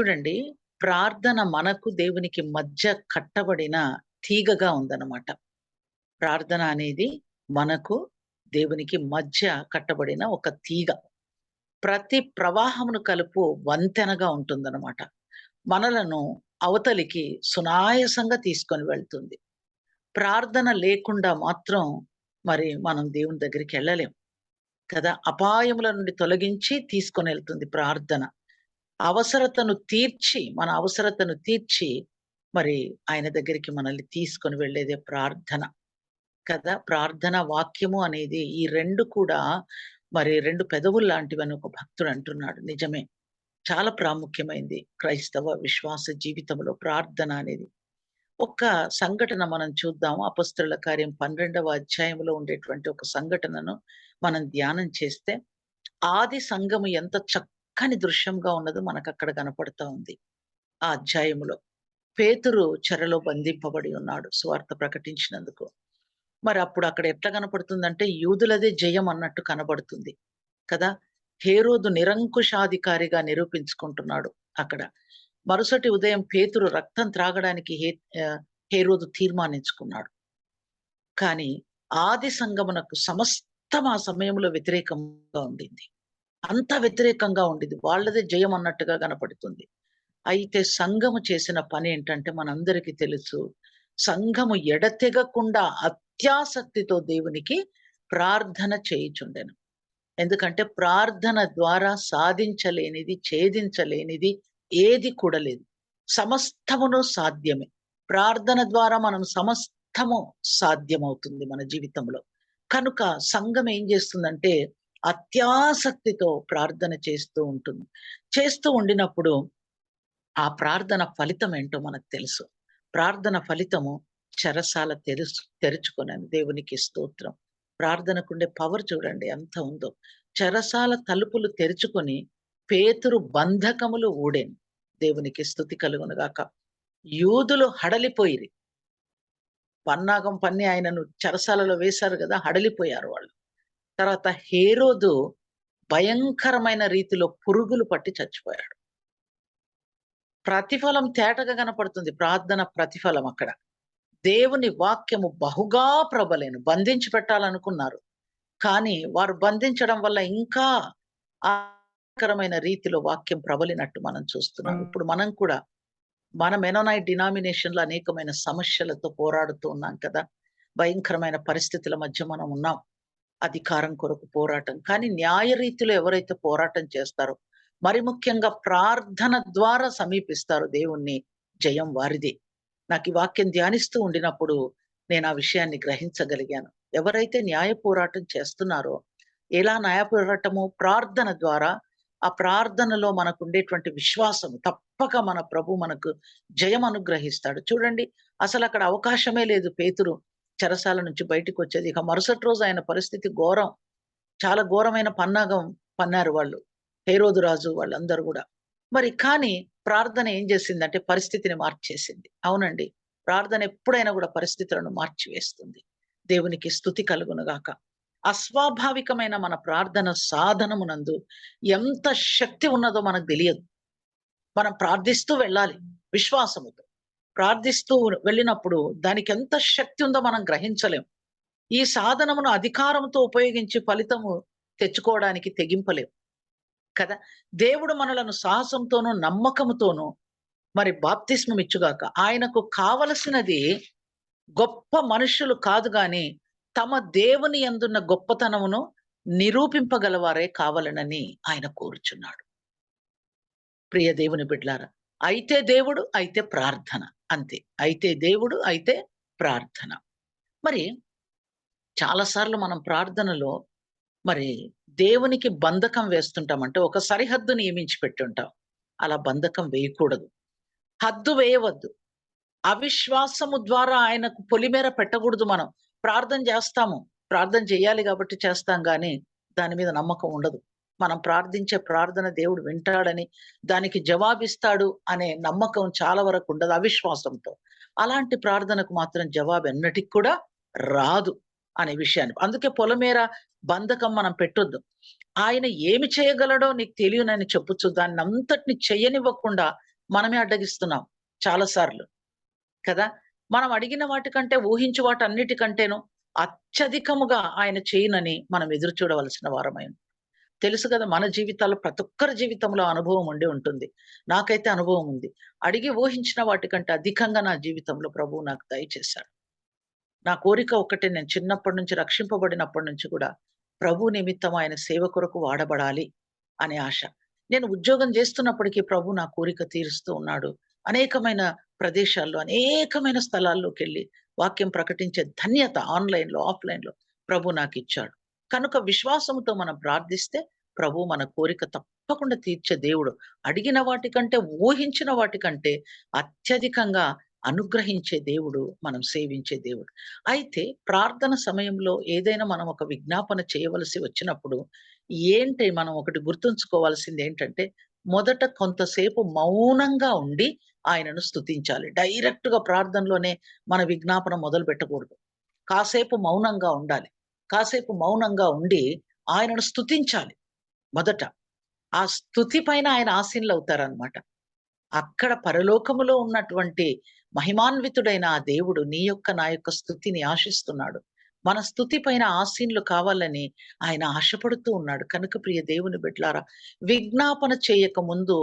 చూడండి, ప్రార్థన మనకు దేవునికి మధ్య కట్టబడిన తీగగా ఉందన్నమాట. ప్రార్థన అనేది మనకు దేవునికి మధ్య కట్టబడిన ఒక తీగ. ప్రతి ప్రవాహమును కలుపు వంతెనగా ఉంటుందన్నమాట. మనలను అవతలికి సునాయాసంగా తీసుకొని వెళ్తుంది. ప్రార్థన లేకుండా మాత్రం మరి మనం దేవుని దగ్గరికెళ్ళలేం కదా! అపాయముల నుండి తొలగించి తీసుకొనెళ్తుంది ప్రార్థన. మన అవసరతను తీర్చి మరి ఆయన దగ్గరికి మనల్ని తీసుకొని వెళ్ళేదే ప్రార్థన కదా! ప్రార్థన వాక్యము అనేది ఈ 2 కూడా మరి 2 పెదవుల్లాంటివని ఒక భక్తుడు అంటున్నాడు. నిజమే. చాలా ప్రాముఖ్యమైంది క్రైస్తవ విశ్వాస జీవితంలో ప్రార్థన అనేది. ఒక్క సంఘటన మనం చూద్దాము. అపొస్తలుల కార్యం 12వ అధ్యాయంలో ఉండేటువంటి ఒక సంఘటనను మనం ధ్యానం చేస్తే, ఆది సంఘము ఎంత చక్కని దృశ్యంగా ఉన్నదో మనకక్కడ కనపడతా ఉంది. ఆ అధ్యాయములో. పేతురు చెరలో బంధింపబడి ఉన్నాడు సువార్త ప్రకటించినందుకు. మరి అప్పుడు అక్కడ ఎట్లా కనపడుతుందంటే యూదులదే జయం అన్నట్టు కనబడుతుంది కదా! హేరోదు నిరంకుశాధికారిగా నిరూపించుకుంటున్నాడు అక్కడ. మరుసటి ఉదయం పేతురు రక్తం త్రాగడానికి హేరోదు తీర్మానించుకున్నాడు. కానీ ఆది సంఘమునకు సమస్తం ఆ సమయంలో వ్యతిరేకంగా ఉండింది. అంతా వ్యతిరేకంగా ఉండింది. వాళ్ళదే జయం అన్నట్టుగా కనపడుతుంది. అయితే సంఘము చేసిన పనేంటంటే మనందరికీ తెలుసు. సంఘము ఎడతెగకుండా అత్యాసక్తితో దేవునికి ప్రార్థన చేయుచుండెను. ఎందుకంటే ప్రార్థన ద్వారా సాధించలేనిది, ఛేదించలేనిది ఏది కూడా లేదు. సమస్తమును సాధ్యమే. ప్రార్థన ద్వారా మనం సమస్తము సాధ్యమవుతుంది మన జీవితంలో. కనుక సంఘం ఏం చేస్తుందంటే అత్యాసక్తితో ప్రార్థన చేస్తూ ఉంటుంది. చేస్తూ ఉండినప్పుడు ఆ ప్రార్థన ఫలితం ఏంటో మనకు తెలుసు. ప్రార్థన ఫలితము చెరసాల తెరుచుకొనెను. దేవునికి స్తోత్రం. ప్రార్థనకుండే పవర్ చూడండి ఎంత ఉందో. చెరసాల తలుపులు తెరుచుకొని పేతురు బంధకములు ఊడెను. దేవునికి స్తుతి కలుగును గాక. యూదులు హడలిపోయిరి. పన్నాగం పన్ని ఆయనను చెరసాలలో వేశారు గదా! హడలిపోయారు వాళ్ళు. తర్వాత హేరోదు భయంకరమైన రీతిలో పురుగులు పట్టి చచ్చిపోయాడు. ప్రతిఫలం తేటగా కనపడుతుంది. ప్రార్థన ప్రతిఫలం అక్కడ. దేవుని వాక్యము బహుగా ప్రబలెను. బంధించి పెట్టాలనుకున్నారు. కానీ వారు బంధించడం వల్ల ఇంకా ఆకరమైన రీతిలో వాక్యం ప్రబలినట్టు మనం చూస్తున్నాం. ఇప్పుడు మనం కూడా మన మెనోనైట్ డినామినేషన్‌లో అనేకమైన సమస్యలతో పోరాడుతూ ఉన్నాం కదా! భయంకరమైన పరిస్థితుల మధ్య మనం ఉన్నాం. అధికారం కొరకు పోరాటం. కానీ న్యాయ రీతిలో ఎవరైతే పోరాటం చేస్తారో, మరి ముఖ్యంగా ప్రార్థన ద్వారా సమీపిస్తారో దేవుణ్ణి, జయం వారిదే. నాకు ఈ వాక్యం ధ్యానిస్తూ ఉండినప్పుడు నేను ఆ విషయాన్ని గ్రహించగలిగాను. ఎవరైతే న్యాయ పోరాటం చేస్తున్నారో, ఎలా న్యాయ పోరాటము ప్రార్థన ద్వారా, ఆ ప్రార్థనలో మనకుండేటువంటి విశ్వాసం తప్పక మన ప్రభు మనకు జయం అనుగ్రహిస్తాడు. చూడండి, అసలక్కడ అవకాశమే లేదు పేతురు చెరసాల నుంచి బయటికొచ్చేది. ఇక మరుసటి రోజు ఆయన పరిస్థితి ఘోరం. చాలా ఘోరమైన పన్నాగం పన్నారు వాళ్ళు. హేరోదు రాజు వాళ్ళందరూ గూడా. మరి కానీ ప్రార్థన ఏం చేసిందంటే పరిస్థితిని మార్చేసింది. అవునండి. ప్రార్థన ఎప్పుడైనా గూడా పరిస్థితులను మార్చివేస్తుంది. దేవునికి స్తుతి కలుగును గాక. అస్వాభావికమైన మన ప్రార్థన సాధనమునందు ఎంత శక్తి ఉన్నదో మనకు తెలియదు. మనం ప్రార్థిస్తూ వెళ్ళాలి విశ్వాసముతో. ప్రార్థిస్తూ వెళ్ళినప్పుడు దానికెంత శక్తి ఉందో మనం గ్రహించలేం. ఈ సాధనమును అధికారంతో ఉపయోగించి ఫలితము తెచ్చుకోవడానికి తెగింపలేం కదా! దేవుడు మనలను సాహసంతోనూ, నమ్మకముతోనూ మరి బాప్తిస్మం ఇచ్చుగాక. ఆయనకు కావలసినది గొప్ప మనుష్యులు కాదు గాని, తమ దేవుని యందున్న గొప్పతనమును నిరూపింపగలవారే కావాలనని ఆయన కోరుచున్నాడు. ప్రియ దేవుని బిడ్డలారా! అయితే దేవుడు, అయితే ప్రార్థన. అంతే. అయితే దేవుడు, అయితే ప్రార్థన. మరి చాలా సార్లు మనం ప్రార్థనలో మరి దేవునికి బంధకం వేస్తుంటాం. అంటే ఒక సరిహద్దు నియమించి పెట్టుంటాం. అలా బంధకం వేయకూడదు. హద్దు వేయవద్దు. అవిశ్వాసము ద్వారా ఆయనకు పొలిమేర పెట్టకూడదు మనం. ప్రార్థన చేస్తాము. ప్రార్థన చేయాలి కాబట్టి చేస్తాం గానీ, దాని మీద నమ్మకం ఉండదు. మనం ప్రార్థించే ప్రార్థన దేవుడు వింటాడని, దానికి జవాబిస్తాడు అనే నమ్మకం చాలా వరకు ఉండదు అవిశ్వాసంతో. అలాంటి ప్రార్థనకు మాత్రం జవాబు ఎన్నటికి కూడా రాదు అనే విషయాన్ని. అందుకే పొలమేర బంధకం మనం పెట్టొద్దు. ఆయన ఏమి చేయగలడో నీకు తెలియనని చెప్పొచ్చు. దాన్నంతటిని చెయ్యనివ్వకుండా మనమే అడ్డగిస్తున్నాం చాలా సార్లు కదా! మనం అడిగిన వాటికంటే ఊహించు వాటన్నిటికంటేను అత్యధికముగా ఆయన చేయనని మనం ఎదురు చూడవలసిన వారమై ఉన్నాం. తెలుసు కదా! మన జీవితాల్లో ప్రతి ఒక్కరి జీవితంలో అనుభవం ఉండి ఉంటుంది. నాకైతే అనుభవం ఉంది. అడిగి ఊహించిన వాటికంటే అధికంగా నా జీవితంలో ప్రభువు నాకు దయచేశాడు. నా కోరిక ఒక్కటే, నేను చిన్నప్పటి నుంచి రక్షింపబడినప్పటి నుంచి కూడా ప్రభు నిమిత్తం ఆయన సేవ కొరకు వాడబడాలి అనే ఆశ. నేను ఉద్యోగం చేస్తున్నప్పటికీ ప్రభు నా కోరిక తీరుస్తూ ఉన్నాడు. అనేకమైన ప్రదేశాల్లో, అనేకమైన స్థలాల్లోకెళ్ళి వాక్యం ప్రకటించే ధన్యత ఆన్‌లైన్‌లో, ఆఫ్‌లైన్‌లో ప్రభు నాకిచ్చాడు. కనుక విశ్వాసంతో మనం ప్రార్థిస్తే ప్రభు మన కోరిక తప్పకుండా తీర్చే దేవుడు. అడిగిన వాటికంటే, ఊహించిన వాటికంటే అత్యధికంగా అనుగ్రహించే దేవుడు, మనం సేవించే దేవుడు. అయితే ప్రార్థన సమయంలో ఏదైనా మనం ఒక విజ్ఞాపన చేయవలసి వచ్చినప్పుడు ఏంటి మనం ఒకటి గుర్తుంచుకోవాల్సిందేంటంటే, మొదట కొంతసేపు మౌనంగా ఉండి ఆయనను స్తుతించాలి. డైరెక్ట్‌గా ప్రార్థనలోనే మన విజ్ఞాపన మొదలు పెట్టకూడదు. కాసేపు మౌనంగా ఉండాలి. కాసేపు మౌనంగా ఉండి ఆయనను స్తుతించాలి మొదట. ఆ స్తుతి పైన ఆయన ఆసీనులవుతారనమాట. అక్కడ పరలోకములో ఉన్నటువంటి మహిమాన్వితుడైన ఆ దేవుడు నీ యొక్క, నా యొక్క స్తుతిని ఆశిస్తున్నాడు. మన స్తుతి పైన ఆసీనులు కావాలని ఆయన ఆశపడుతూ ఉన్నాడు. కనుక ప్రియ దేవుని బిడ్డలారా, విజ్ఞాపన చేయక ముందు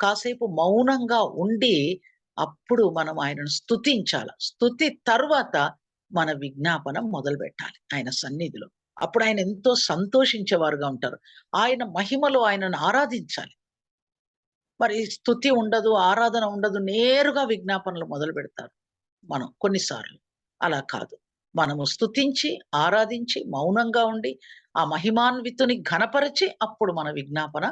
కాసేపు మౌనంగా ఉండి, అప్పుడు మనం ఆయనను స్తుతించాల. స్తుతి తరువాత మన విజ్ఞాపన మొదలుపెట్టాలి ఆయన సన్నిధిలో. అప్పుడు ఆయన ఎంతో సంతోషించేవారుగా ఉంటారు. ఆయన మహిమలో ఆయనను ఆరాధించాలి. మరి స్తుతి ఉండదు, ఆరాధన ఉండదు. నేరుగా విజ్ఞాపనలు మొదలుపెడతారు మనం కొన్నిసార్లు. అలా కాదు. మనము స్తుతించి, ఆరాధించి, మౌనంగా ఉండి, ఆ మహిమాన్వితుని ఘనపరచి, అప్పుడు మన విజ్ఞాపన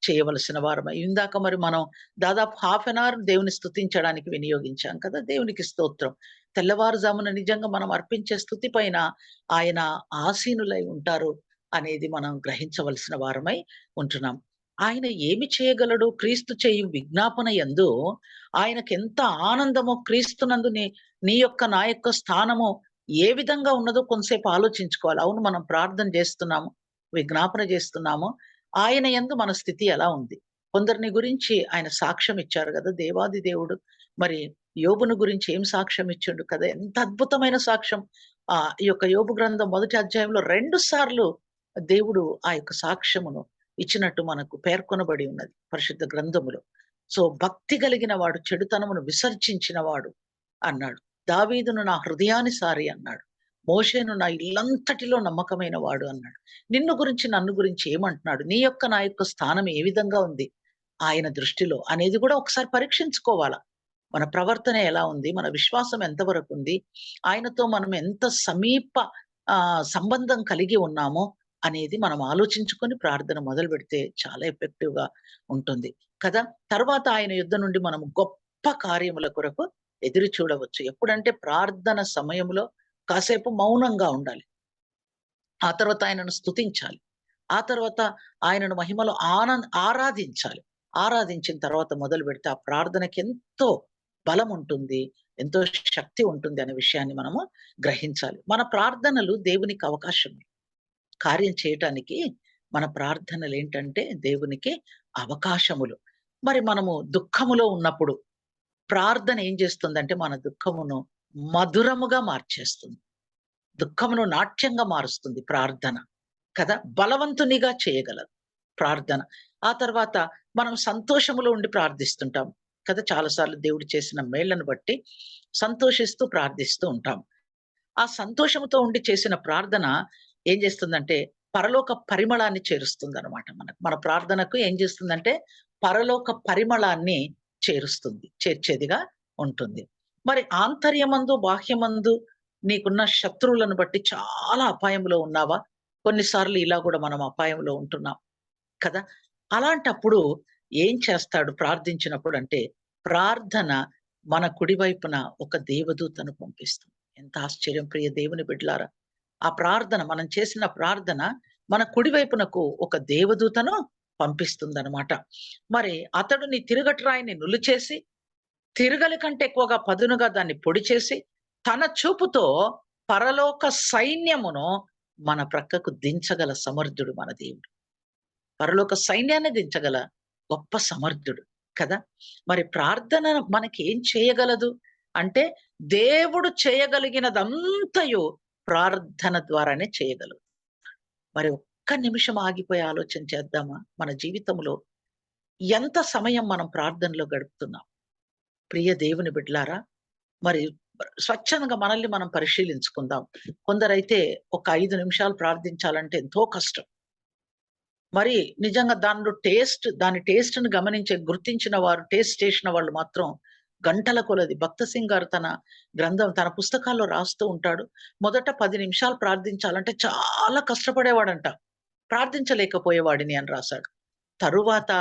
చేయవలసిన వారమై. ఇందాక మరి మనం దాదాపు హాఫ్ ఎన్ అవర్ దేవుని స్తుతించడానికి వినియోగించాం కదా! దేవునికి స్తోత్రం. తెల్లవారుజామున నిజంగా మనం అర్పించే స్తుతి పైన ఆయన ఆసీనులై ఉంటారు అనేది మనం గ్రహించవలసిన వారమై ఉంటున్నాం. ఆయన ఏమి చేయగలడు? క్రీస్తు చేయు విజ్ఞాపన యందు ఆయనకెంత ఆనందమో, క్రీస్తునందు నీ యొక్క, నా యొక్క స్థానము ఏ విధంగా ఉన్నదో కొంతసేపు ఆలోచించుకోవాలి. అవును, మనం ప్రార్థన చేస్తున్నాము, విజ్ఞాపన చేస్తున్నాము. ఆయన యందు మన స్థితి ఎలా ఉంది? కొందరిని గురించి ఆయన సాక్ష్యం ఇచ్చారు గదా! దేవాది దేవుడు. మరి యోబును గురించి ఏం సాక్ష్యం ఇచ్చిండు కదా! ఎంత అద్భుతమైన సాక్ష్యం. ఈ యొక్క యోబు గ్రంథం మొదటి అధ్యాయంలో 2 సార్లు దేవుడు ఆ యొక్క సాక్ష్యమును ఇచ్చినట్టు మనకు పేర్కొనబడి ఉన్నది పరిశుద్ధ గ్రంథములో. సో, భక్తి కలిగిన వాడు చెడుతనమును విసర్జించిన వాడు అన్నాడు. దావీదును నా హృదయానుసారి అన్నాడు. మోషేను నా ఇల్లంతటిలో నమ్మకమైన వాడు అన్నాడు. నిన్ను గురించి, నన్ను గురించి ఏమంటున్నాడు? నీ యొక్క, నా యొక్క స్థానం ఏ విధంగా ఉంది ఆయన దృష్టిలో అనేది కూడా ఒకసారి పరీక్షించుకోవాల. మన ప్రవర్తన ఎలా ఉంది? మన విశ్వాసం ఎంతవరకు ఉంది? ఆయనతో మనం ఎంత సమీప సంబంధం కలిగి ఉన్నామో అనేది మనం ఆలోచించుకొని ప్రార్థన మొదలుపెడితే చాలా ఎఫెక్టివ్‌గా ఉంటుంది కదా! తర్వాత ఆయన యుద్ధ నుండి మనం గొప్ప కార్యముల కొరకు ఎదురు చూడవచ్చు. ఎప్పుడంటే ప్రార్థన సమయంలో కాసేపు మౌనంగా ఉండాలి. ఆ తర్వాత ఆయనను స్తుతించాలి. ఆ తర్వాత ఆయనను మహిమలో ఆరాధించాలి. ఆరాధించిన తర్వాత మొదలుపెడితే ఆ ప్రార్థనకెంతో బలముంటుంది. ఎంతో శక్తి ఉంటుంది అనే విషయాన్ని మనము గ్రహించాలి. మన ప్రార్థనలు దేవునికి అవకాశం కార్యం చేయటానికి. మన ప్రార్థనలేంటంటే దేవునికి అవకాశములు. మరి మనము దుఃఖములో ఉన్నప్పుడు ప్రార్థన ఏం చేస్తుందంటే మన దుఃఖమును మధురముగా మార్చేస్తుంది. దుఃఖమును నాట్యంగా మారుస్తుంది ప్రార్థన కదా! బలవంతునిగా చేయగలదు ప్రార్థన. ఆ తర్వాత మనం సంతోషములో ఉండి ప్రార్థిస్తుంటాం కదా! చాలా సార్లు దేవుడు చేసిన మేళ్ళను బట్టి సంతోషిస్తూ ప్రార్థిస్తూ ఉంటాం. ఆ సంతోషంతో ఉండి చేసిన ప్రార్థన ఏం చేస్తుందంటే, పరలోక పరిమళాన్ని చేరుస్తుందనమాట మనకు. మన ప్రార్థనకు ఏం చేస్తుందంటే, పరలోక పరిమళాన్ని చేరుస్తుంది. చేర్చేదిగా ఉంటుంది. మరి ఆంతర్యమందు, బాహ్యమందు నీకున్న శత్రువులను బట్టి చాలా అపాయంలో ఉన్నావా? కొన్నిసార్లు ఇలా గూడా మనం అపాయంలో ఉంటున్నాం కదా! అలాంటప్పుడు ఏం చేస్తాడు ప్రార్థించినప్పుడంటే, ప్రార్థన మన కుడి వైపున ఒక దేవదూతను పంపిస్తుంది. ఎంత ఆశ్చర్యం ప్రియ దేవుని బిడ్డలారా! ఆ ప్రార్థన మనం చేసిన ప్రార్థన మన కుడి వైపునకు ఒక దేవదూతను పంపిస్తుందనమాట. మరి అతడు నీ తిరుగటి రాయిని నులిచేసి, తిరగలి కంటే ఎక్కువగా పదునుగా దాన్ని పొడి చేసి, తన చూపుతో పరలోక సైన్యమును మన ప్రక్కకు దించగల సమర్థుడు మన దేవుడు. పరలోక సైన్యాన్ని దించగల గొప్ప సమర్థుడు కదా! మరి ప్రార్థన మనకి ఏం చేయగలదు అంటే, దేవుడు చేయగలిగినదంతయు ప్రార్థన ద్వారానే చేయగలదు. మరి ఒక్క నిమిషం ఆగిపోయి ఆలోచన చేద్దామా? మన జీవితంలో ఎంత సమయం మనం ప్రార్థనలో గడుపుతున్నాం? ప్రియ దేవుని బిడ్డలారా, మరి స్వచ్ఛంగా మనల్ని మనం పరిశీలించుకుందాం. కొందరైతే ఒక 5 నిమిషాలు ప్రార్థించాలంటే ఎంతో కష్టం. మరి నిజంగా దాని టేస్ట్‌ని గుర్తించిన వారు, టేస్ట్ చేసిన వాళ్ళు మాత్రం గంటల కొలది. భక్త సింగ్ గారు తన పుస్తకాల్లో రాస్తూ ఉంటాడు. మొదట 10 నిమిషాలు ప్రార్థించాలంటే చాలా కష్టపడేవాడంట. ప్రార్థించలేకపోయేవాడిని అని రాసాడు. తరువాత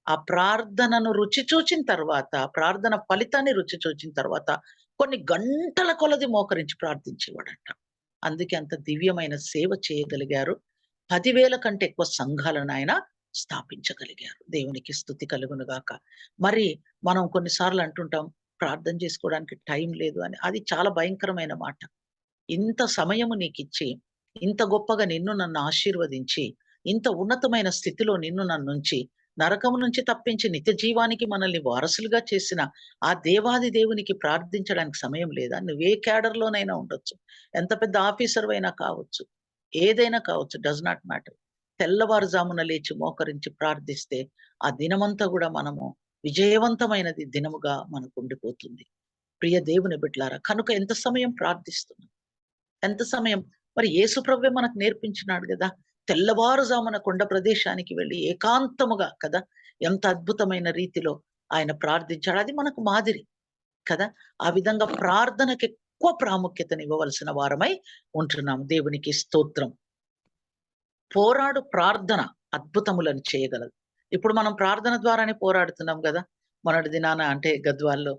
ఆ ప్రార్థనను రుచి చూచిన తర్వాత, ప్రార్థన ఫలితాన్ని రుచి చూచిన తర్వాత కొన్ని గంటల కొలది మోకరించి ప్రార్థించేవాడంట. అందుకే అంత దివ్యమైన సేవ చేయగలిగారు. 10,000 కంటే ఎక్కువ సంఘాలనాయన స్థాపించగలిగారు. దేవునికి స్తుతి కలుగును గాక. మరి మనం కొన్ని సార్లు అంటుంటాం, ప్రార్థన చేసుకోవడానికి టైం లేదు అని. అది చాలా భయంకరమైన మాట. ఇంత సమయము నీకిచ్చి, ఇంత గొప్పగా నన్ను ఆశీర్వదించి, ఇంత ఉన్నతమైన స్థితిలో నన్నుంచి, నరకము నుంచి తప్పించి నిత్య జీవానికి మనల్ని వారసులుగా చేసిన ఆ దేవాది దేవునికి ప్రార్థించడానికి సమయం లేదా? నువ్వే క్యాడర్‌లోనైనా ఉండొచ్చు. ఎంత పెద్ద ఆఫీసర్‌వైనా కావచ్చు. ఏదైనా కావచ్చు. Does not matter. తెల్లవారుజామున లేచి మోకరించి ప్రార్థిస్తే, ఆ దినమంతా గూడా మనము విజయవంతమైనది దినముగా మనకుండిపోతుంది. ప్రియ దేవుని బిడ్డలారా, కనుక ఎంత సమయం ప్రార్థిస్తున్నాం? ఎంత సమయం? మరి యేసు ప్రభువే మనకు నేర్పించినాడు గదా! తెల్లవారుజామున కొండ ప్రదేశానికి వెళ్లి ఏకాంతముగా కదా! ఎంత అద్భుతమైన రీతిలో ఆయన ప్రార్థించాడు. అది మనకు మాదిరి కదా! ఆ విధంగా ప్రార్థనకెక్కువ ప్రాముఖ్యతనివ్వవలసిన వారమై ఉంటున్నాం. దేవునికి స్తోత్రం. పోరాడు ప్రార్థన అద్భుతములను చేయగలదు. ఇప్పుడు మనం ప్రార్థన ద్వారానే పోరాడుతున్నాం గదా! మొన్నటి దినాన అంటే గద్వాల్లో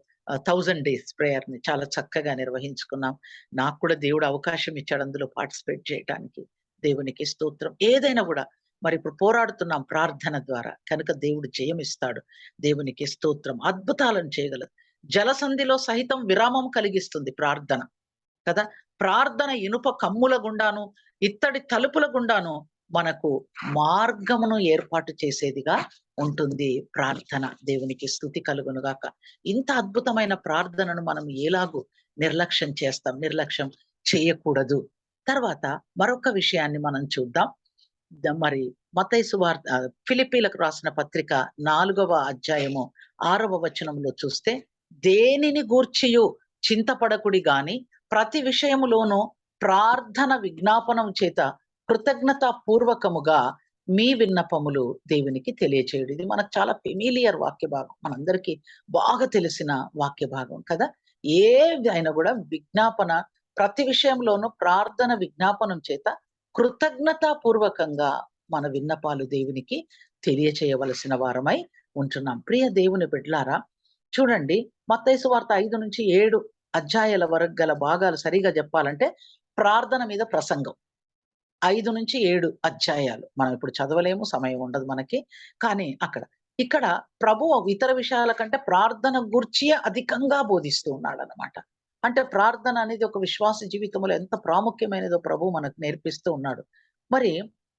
1000 డేస్ ప్రేయర్‌ని చాలా చక్కగా నిర్వహించుకున్నాం. నాకు కూడా దేవుడు అవకాశం ఇచ్చాడు అందులో పార్టిసిపేట్ చేయటానికి. దేవునికి స్తోత్రం. ఏదైనా గూడా మరి ఇప్పుడు పోరాడుతున్నాం ప్రార్థన ద్వారా. కనుక దేవుడు జయమిస్తాడు. దేవునికి స్తోత్రం. అద్భుతాలను చేయగలదు. జలసంధిలో సహితం విరామం కలిగిస్తుంది ప్రార్థన. కదా! ప్రార్థన ఇనుప కమ్ముల గుండాను, ఇత్తడి తలుపుల గుండాను మనకు మార్గమును ఏర్పాటు చేసేదిగా ఉంటుంది ప్రార్థన. దేవునికి స్తుతి కలుగును గాక. ఇంత అద్భుతమైన ప్రార్థనను మనం ఎలాగూ నిర్లక్ష్యం చేస్తాం? నిర్లక్ష్యం చేయకూడదు. తర్వాత మరొక విషయాన్ని మనం చూద్దాం. మరి మత్తయి సువార్త ఫిలిప్పీలకు రాసిన పత్రిక 4వ అధ్యాయము 6వ వచనంలో చూస్తే, దేనిని గూర్చియు చింతపడకుడి గాని ప్రతి విషయములోనూ ప్రార్థన విజ్ఞాపనం చేత కృతజ్ఞతా పూర్వకముగా మీ విన్నపములు దేవునికి తెలియచేయుడు. ఇది మనకు చాలా ఫెమిలియర్ వాక్య భాగం. మనందరికీ బాగా తెలిసిన వాక్య భాగం కదా! ఏదైనా గూడా ప్రతి విషయంలోనూ ప్రార్థన విజ్ఞాపనం చేత కృతజ్ఞతా పూర్వకంగా మన విన్నపాలు దేవునికి తెలియచేయవలసిన వారమై ఉంటున్నాం. ప్రియ దేవుని బిడ్డలారా, చూడండి మత్తయి సువార్త 5-7 అధ్యాయాల వరకు గల భాగాలు సరిగా చెప్పాలంటే ప్రార్థన మీద ప్రసంగం. 5-7 అధ్యాయాలు. మనం ఇప్పుడు చదవలేము. సమయం ఉండదు మనకి. కానీ ఇక్కడ ప్రభువు ఇతర విషయాల కంటే ప్రార్థన గూర్చియే అధికంగా బోధిస్తూ ఉన్నాడన్నమాట. అంటే ప్రార్థన అనేది ఒక విశ్వాస జీవితంలో ఎంత ప్రాముఖ్యమైనదో ప్రభువు మనకు నేర్పిస్తూ ఉన్నాడు. మరి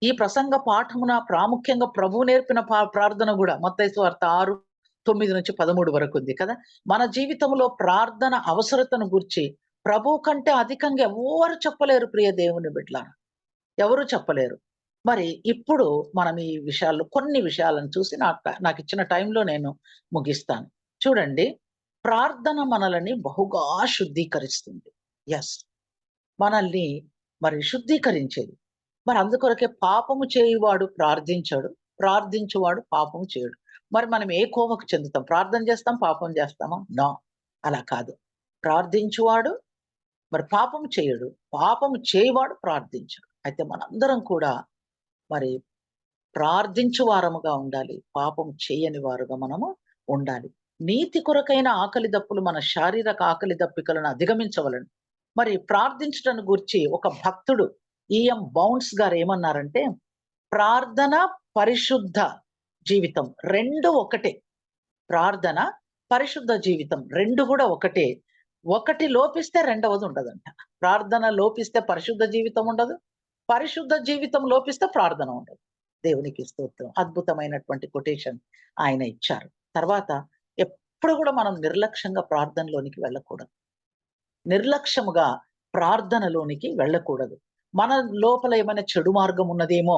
ఈ ప్రసంగ పాఠమున ప్రాముఖ్యంగా ప్రభువు నేర్పిన ప్రార్థన గూడా మత్తయి సువార్త 6:9-13 వరకు ఉంది కదా! మన జీవితంలో ప్రార్థన అవసరతను గూర్చి ప్రభువు కంటే అధికంగా ఎవ్వరు చెప్పలేరు ప్రియ దేవుని బిడ్డలారా. ఎవరు చెప్పలేరు. మరి ఇప్పుడు మనం ఈ కొన్ని విషయాలను చూసి నాకిచ్చిన టైంలో నేను ముగిస్తాను. చూడండి, ప్రార్థన మనల్ని బహుగా శుద్ధీకరిస్తుంది. యెస్. మనల్ని మరి శుద్ధీకరించేది. మరి అందుకొరకే పాపము చేయువాడు ప్రార్థించడు. ప్రార్థించువాడు పాపము చేయడు. మరి మనం ఏ కోవకు చెందుతాం? ప్రార్థన చేస్తాం, పాపం చేస్తామా? నో. అలా కాదు. ప్రార్థించువాడు మరి పాపము చేయడు. పాపము చేయవాడు ప్రార్థించడు. అయితే మనందరం కూడా మరి ప్రార్థించు వారముగా ఉండాలి. పాపం చేయని వారుగా మనము ఉండాలి. నీతి కొరకైన ఆకలి దప్పులు మన శారీరక ఆకలి దప్పికలను అధిగమించవలెను. మరి ప్రార్థించుటను గూర్చి ఒక భక్తుడు ఈఎం బౌండ్స్ గారు ఏమన్నారంటే, ప్రార్థన, పరిశుద్ధ జీవితం 2 ఒకటే. ప్రార్థన, పరిశుద్ధ జీవితం 2 గూడా ఒకటే. ఒకటి లోపిస్తే రెండవది ఉండదంట. ప్రార్థన లోపిస్తే పరిశుద్ధ జీవితం ఉండదు. పరిశుద్ధ జీవితం లోపిస్తే ప్రార్థన ఉండదు. దేవునికి స్తోత్రం. అద్భుతమైనటువంటి కొటేషన్ ఆయన ఇచ్చారు. తర్వాత ఎప్పుడు కూడా మనం నిర్లక్ష్యంగా ప్రార్థనలోనికి వెళ్ళకూడదు. నిర్లక్ష్యముగా ప్రార్థనలోనికి వెళ్ళకూడదు. మన లోపల ఏమైనా చెడు మార్గం ఉన్నదేమో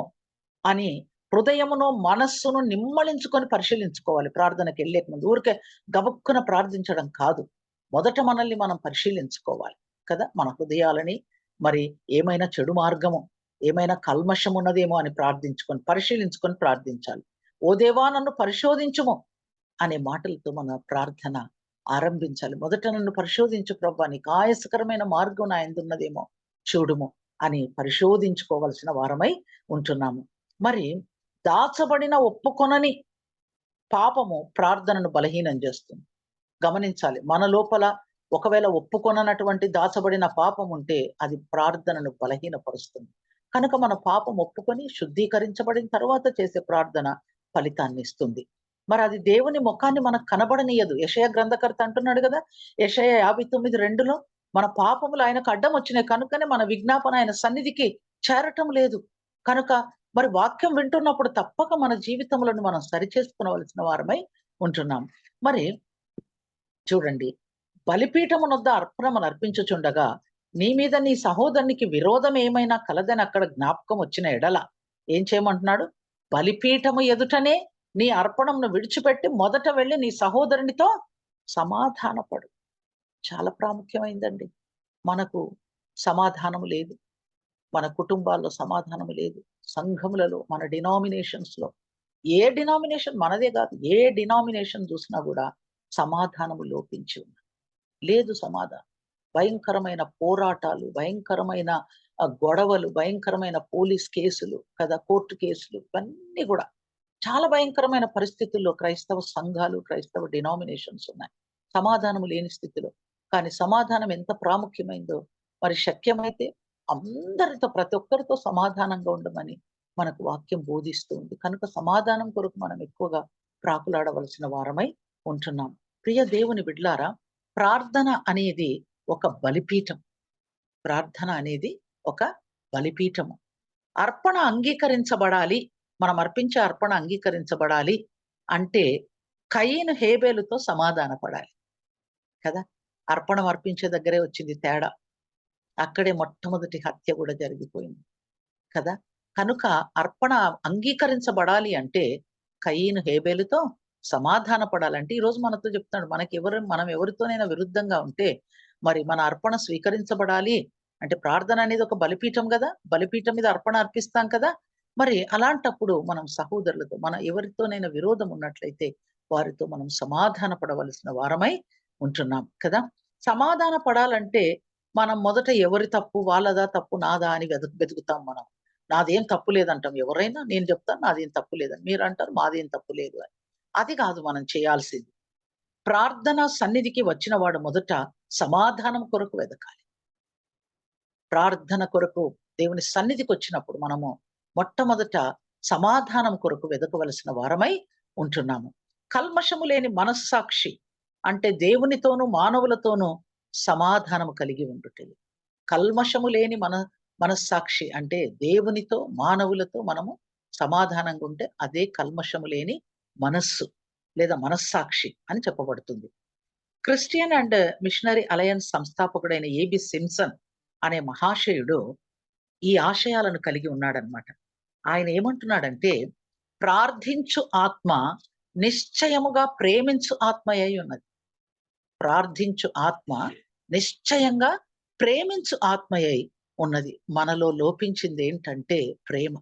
అని హృదయమును, మనస్సును నిమ్మళించుకొని పరిశీలించుకోవాలి ప్రార్థనకెళ్ళే ముందు. ఊరికే గబుక్కున ప్రార్థించడం కాదు. మొదట మనల్ని మనం పరిశీలించుకోవాలి కదా! మన హృదయాలని మరి ఏమైనా చెడు మార్గము, ఏమైనా కల్మషం ఉన్నదేమో అని పరిశీలించుకొని ప్రార్థించాలి. "ఓ దేవా నన్ను పరిశోధించుము" అనే మాటలతో మన ప్రార్థన ఆరంభించాలి. మొదట "నన్ను పరిశోధించు ప్రభువా, నీకు ఆయాసకరమైన మార్గం నా యందున్నదేమో చూడుము" అని పరిశోధించుకోవలసిన వారమై ఉంటున్నాము. మరి దాచబడిన ఒప్పుకొనని పాపము ప్రార్థనను బలహీనం చేస్తుంది. గమనించాలి. మన లోపల ఒకవేళ ఒప్పుకొననటువంటి దాచబడిన పాపం ఉంటే అది ప్రార్థనను బలహీనపరుస్తుంది. కనుక మన పాపం ఒప్పుకొని శుద్ధీకరించబడిన తరువాత చేసే ప్రార్థన ఫలితాన్నిస్తుంది. మరి అది దేవుని ముఖాన్ని మనకు కనబడనీయదు. యెషయా గ్రంథకర్త అంటున్నాడు గదా! యెషయా 59:2లో మన పాపములు ఆయనకు అడ్డం వచ్చినాయి కనుకనే మన విజ్ఞాపన ఆయన సన్నిధికి చేరటం లేదు. కనుక మరి వాక్యం వింటున్నప్పుడు తప్పక మన జీవితములను మనం సరిచేసుకొనవలసిన వారమై ఉంటున్నాం. మరి చూడండి, బలిపీఠమునొద్ద అర్పణములు అర్పించుచుండగా నీ మీద నీ సహోదరునికి విరోధం ఏమైనా కలదని అక్కడ జ్ఞాపకం వచ్చిన ఎడల ఏం చేయమంటున్నాడు? బలిపీఠము ఎదుటనే నీ అర్పణమును విడిచిపెట్టి మొదట వెళ్లి నీ సహోదరునితో సమాధానపడు. చాలా ప్రాముఖ్యమైందండి. మనకు సమాధానము లేదు. మన కుటుంబాల్లో సమాధానము లేదు. సంఘములలో, మన డినామినేషన్స్‌లో ఏ డినామినేషన్ మనదే గాదు. ఏ డినామినేషన్ చూసినా గూడా సమాధానము లోపించి ఉంది. లేదు సమాధానం. భయంకరమైన పోరాటాలు, భయంకరమైన గొడవలు, భయంకరమైన పోలీస్ కేసులు కదా! కోర్టు కేసులు ఇవన్నీ గూడా చాలా భయంకరమైన పరిస్థితుల్లో క్రైస్తవ సంఘాలు, క్రైస్తవ డినామినేషన్స్ ఉన్నాయి. సమాధానము లేని స్థితిలో. కానీ సమాధానం ఎంత ప్రాముఖ్యమైందో మరి శక్యమైతే అందరితో ప్రతి ఒక్కరితో సమాధానంగా ఉండమని మనకు వాక్యం బోధిస్తూ ఉంది. కనుక సమాధానం కొరకు మనం ఎక్కువగా ప్రాకులాడవలసిన వారమై ఉంటున్నాం. ప్రియ దేవుని బిడ్డలారా, ప్రార్థన అనేది ఒక బలిపీఠం. ప్రార్థన అనేది ఒక బలిపీఠము. అర్పణ అంగీకరించబడాలి. మనం అర్పించే అర్పణ అంగీకరించబడాలి అంటే కయీను హేబేలుతో సమాధాన పడాలి. కదా! అర్పణం అర్పించే దగ్గరే వచ్చింది తేడా. అక్కడే మొట్టమొదటి హత్య గూడా జరిగిపోయింది. కదా! కనుక అర్పణ అంగీకరించబడాలి అంటే కయీను హేబేలుతో సమాధాన పడాలంటే ఈరోజు మనతో చెప్తున్నాడు. మనం ఎవరితోనైనా విరుద్ధంగా ఉంటే మరి మన అర్పణ స్వీకరించబడాలి అంటే ప్రార్థన అనేది ఒక బలిపీఠం గదా! బలిపీఠం మీద అర్పణ అర్పిస్తాం కదా! మరి అలాంటప్పుడు మనం సహోదరులతో ఎవరితోనైనా విరోధం ఉన్నట్లయితే వారితో మనం సమాధాన పడవలసిన వారమై ఉంటున్నాం కదా! సమాధాన పడాలంటే మనం మొదట ఎవరి తప్పు వాళ్ళదా తప్పు నాదా అని వెతుకుతాం మనం. నాదేం తప్పు లేదంటాం. ఎవరైనా నేను చెప్తాను నాదేం తప్పు లేదని. మీరంటారు మాదేం తప్పు లేదు అని. అది కాదు మనం చేయాల్సింది. ప్రార్థన సన్నిధికి వచ్చిన వాడు మొదట సమాధానం కొరకు వెదకాలి. ప్రార్థన కొరకు దేవుని సన్నిధికొచ్చినప్పుడు మనము మొట్టమొదట సమాధానం కొరకు వెదకవలసిన వారమై ఉంటున్నాము. కల్మషము లేని మనస్సాక్షి అంటే దేవునితోనూ, మానవులతోనూ సమాధానము కలిగి ఉండుట. కల్మషము లేని మనస్సాక్షి అంటే దేవునితో, మానవులతో మనము సమాధానంగా ఉంటే అదే కల్మషము లేని మనస్సు లేదా మనస్సాక్షి అని చెప్పబడుతుంది. క్రిస్టియన్ అండ్ మిషనరీ అలయన్స్ సంస్థాపకుడైన ఏబి సింప్సన్ అనే మహాశయుడు ఈ ఆశయాలను కలిగి ఉన్నాడన్నమాట. ఆయన ఏమంటున్నాడంటే, ప్రార్థించు ఆత్మ నిశ్చయముగా ప్రేమించు ఆత్మయై ఉన్నది. ప్రార్థించు ఆత్మ నిశ్చయంగా ప్రేమించు ఆత్మయై ఉన్నది. మనలో లోపించింది ఏంటంటే ప్రేమ.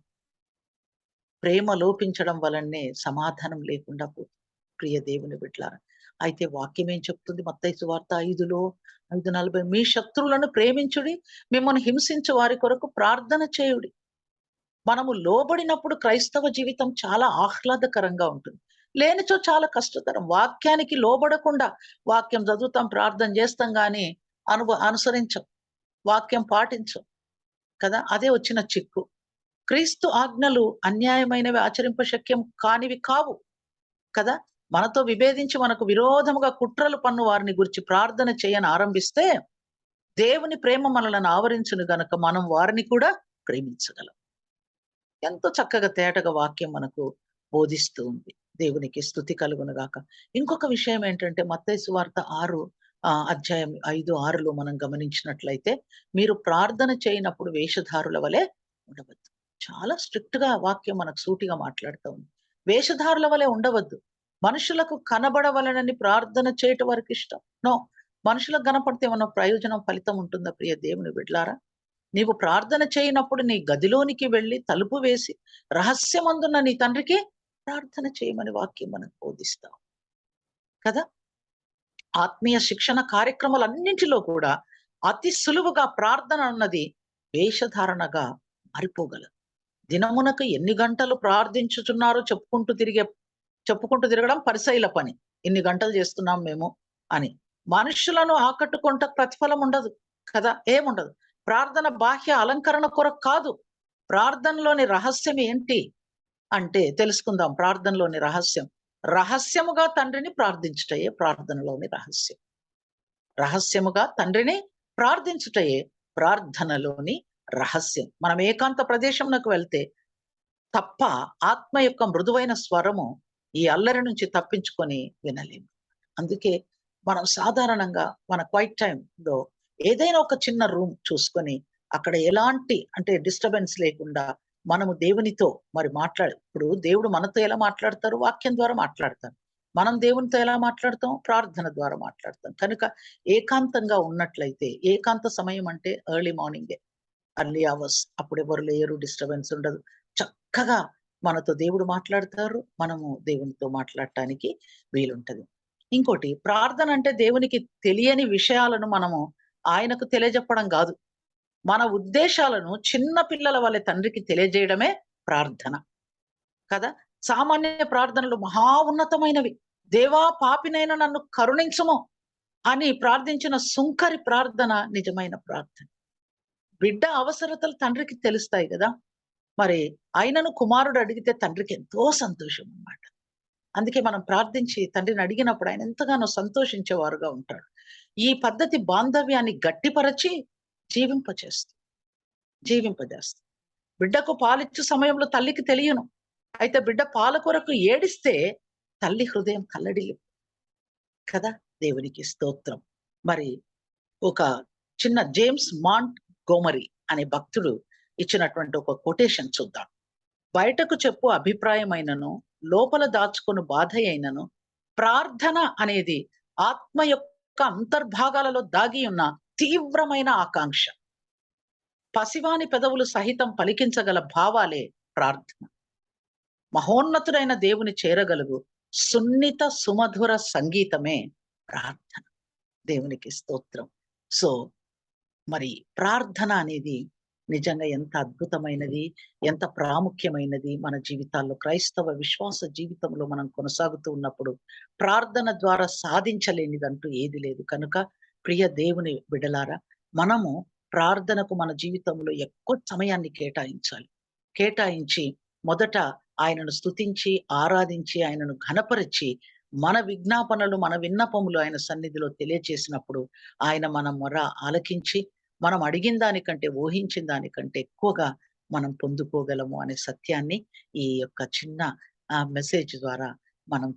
ప్రేమ లోపించడం వలనే సమాధానం లేకుండా పోతుంది. ప్రియ దేవుని బిడ్డలారా. అయితే వాక్యం ఏం చెప్తుంది? మత్తయి సువార్త 5:40 మీ శత్రువులను ప్రేమించుడి, మిమ్మల్ని హింసించు వారి కొరకు ప్రార్థన చేయుడి. మనము లోబడినప్పుడు క్రైస్తవ జీవితం చాలా ఆహ్లాదకరంగా ఉంటుంది. లేనిచో చాలా కష్టతరం. వాక్యానికి లోబడకుండా వాక్యం చదువుతాం, ప్రార్థన చేస్తాం గానీ అనుసరించం. వాక్యం పాటించం. కదా! అదే వచ్చిన చిక్కు. క్రీస్తు ఆజ్ఞలు అన్యాయమైనవి, ఆచరింప శక్యం కానివి కావు. కదా! మనతో విభేదించి మనకు విరోధముగా కుట్రలు పన్ను వారిని గురించి ప్రార్థన చేయని ఆరంభిస్తే దేవుని ప్రేమ మనలను ఆవరించును గనక మనం వారిని కూడా ప్రేమించగలం. ఎంతో చక్కగా తేటగా వాక్యం మనకు బోధిస్తూ ఉంది. దేవునికి స్తుతి కలుగును గాక. ఇంకొక విషయం ఏంటంటే మత్తయి సువార్త 6 అధ్యాయం 5, 6లో మనం గమనించినట్లయితే, మీరు ప్రార్థన చేయనప్పుడు వేషధారుల వలె ఉండవద్దు. చాలా స్ట్రిక్ట్‌గా వాక్యం మనకు సూటిగా మాట్లాడుతా ఉంది. వేషధారుల వలె ఉండవద్దు. మనుషులకు కనబడవలెనని ప్రార్థన చేయటం వారికిష్టం. నో. మనుషులకు కనపడితే ఏమన్నా ప్రయోజనం, ఫలితం ఉంటుందా ప్రియ దేవుని బిడ్డలారా? నీవు ప్రార్థన చేయనప్పుడు నీ గదిలోనికి వెళ్లి తలుపు వేసి రహస్యమందున్న నీ తండ్రికి ప్రార్థన చేయమని వాక్యం మనకు బోధిస్తాం కదా. ఆత్మీయ శిక్షణ కార్యక్రమాలన్నింటిలో కూడా అతి సులువుగా ప్రార్థన అన్నది వేషధారణగా మారిపోగలదు. దినమునకు ఎన్ని గంటలు ప్రార్థించుచున్నారో చెప్పుకుంటూ తిరగడం పరిసయ్యుల పని. ఇన్ని గంటలు చేస్తున్నాం మేము అని. మనుషులను ఆకట్టుకొనుటకు ప్రతిఫలం ఉండదు కదా, ఏముండదు. ప్రార్థన బాహ్య అలంకరణ కొరకు కాదు. ప్రార్థనలోని రహస్యం ఏంటి అంటే తెలుసుకుందాం. ప్రార్థనలోని రహస్యం, రహస్యముగా తండ్రిని ప్రార్థించుటయే ప్రార్థనలోని రహస్యం. రహస్యముగా తండ్రిని ప్రార్థించుటయే ప్రార్థనలోని రహస్యం. మనం ఏకాంత ప్రదేశంలోకి వెళ్తే తప్ప ఆత్మ యొక్క మృదువైన స్వరము ఈ అల్లరి నుంచి తప్పించుకొని వినలేము. అందుకే మనం సాధారణంగా మన క్వైట్ టైంలో ఏదైనా ఒక చిన్న రూమ్ చూసుకొని అక్కడ ఎలాంటి అంటే డిస్టర్బెన్స్ లేకుండా మనము దేవునితో మరి ఇప్పుడు దేవుడు మనతో ఎలా మాట్లాడతారు? వాక్యం ద్వారా మాట్లాడతారు. మనం దేవునితో ఎలా మాట్లాడతాం? ప్రార్థన ద్వారా మాట్లాడతాం. కనుక ఏకాంతంగా ఉన్నట్లయితే, ఏకాంత సమయం అంటే ఎర్లీ మార్నింగే, అర్లీ అవర్స్, అప్పుడు ఎవరు లేరు, డిస్టర్బెన్స్ ఉండదు. చక్కగా మనతో దేవుడు మాట్లాడతారు. మనము దేవునితో మాట్లాడటానికి వీలుంటది. ఇంకోటి, ప్రార్థన అంటే దేవునికి తెలియని విషయాలను మనము ఆయనకు తెలియజెప్పడం గాదు. మన ఉద్దేశాలను చిన్న పిల్లల వలె తండ్రికి తెలియజేయడమే ప్రార్థన కదా. సామాన్య ప్రార్థనలు మహా ఉన్నతమైనవి. దేవా పాపినైన నన్ను కరుణించుము అని ప్రార్థించిన సుంకరి ప్రార్థన నిజమైన ప్రార్థన. బిడ్డ అవసరతలు తండ్రికి తెలుస్తాయి కదా. మరి ఆయనను కుమారుడు అడిగితే తండ్రికి ఎంతో సంతోషం అన్నమాట. అందుకే మనం ప్రార్థించి తండ్రిని అడిగినప్పుడు ఆయన ఎంతగానో సంతోషించేవారుగా ఉంటాడు. ఈ పద్ధతి బాంధవ్యాన్ని గట్టిపరచి జీవింపజేస్తుంది. బిడ్డకు పాలిచ్చు సమయంలో తల్లికి తెలియను. అయితే బిడ్డ పాల కొరకు ఏడిస్తే తల్లి హృదయం కల్లడిల్లి కదా. దేవునికి స్తోత్రం. మరి ఒక చిన్న జేమ్స్ మాంట్ గోమరీ అనే భక్తుడు ఇచ్చినటువంటి ఒక కొటేషన్ చూద్దాం. బయటకు చెప్పు అభిప్రాయమైనను, లోపల దాచుకొను బాధ అయినను, ప్రార్థన అనేది ఆత్మ యొక్క అంతర్భాగాలలో దాగి ఉన్న తీవ్రమైన ఆకాంక్ష. పసివాని పెదవులు సహితం పలికించగల భావాలే ప్రార్థన. మహోన్నతుడైన దేవుని చేరగలుగు సున్నిత సుమధుర సంగీతమే ప్రార్థన. దేవునికి స్తోత్రం. సో మరి ప్రార్థన అనేది నిజంగా ఎంత అద్భుతమైనది, ఎంత ప్రాముఖ్యమైనది మన జీవితాల్లో. క్రైస్తవ విశ్వాస జీవితంలో మనం కొనసాగుతూ ఉన్నప్పుడు ప్రార్థన ద్వారా సాధించలేనిదంటూ ఏది లేదు. కనుక ప్రియ దేవుని బిడ్డలారా, మనము ప్రార్థనకు మన జీవితంలో ఎక్కువ సమయాన్ని కేటాయించాలి. కేటాయించి మొదట ఆయనను స్తుతించి, ఆరాధించి, ఆయనను ఘనపరిచి, మన విజ్ఞాపనలు, మన విన్నపములు ఆయన సన్నిధిలో తెలియచేసినప్పుడు ఆయన మన మొర ఆలకించి, మనం అడిగిన దానికంటే, ఊహించిన దానికంటే ఎక్కువగా మనం పొందుకోగలము అనే సత్యాన్ని ఈ యొక్క చిన్న మెసేజ్ ద్వారా మనం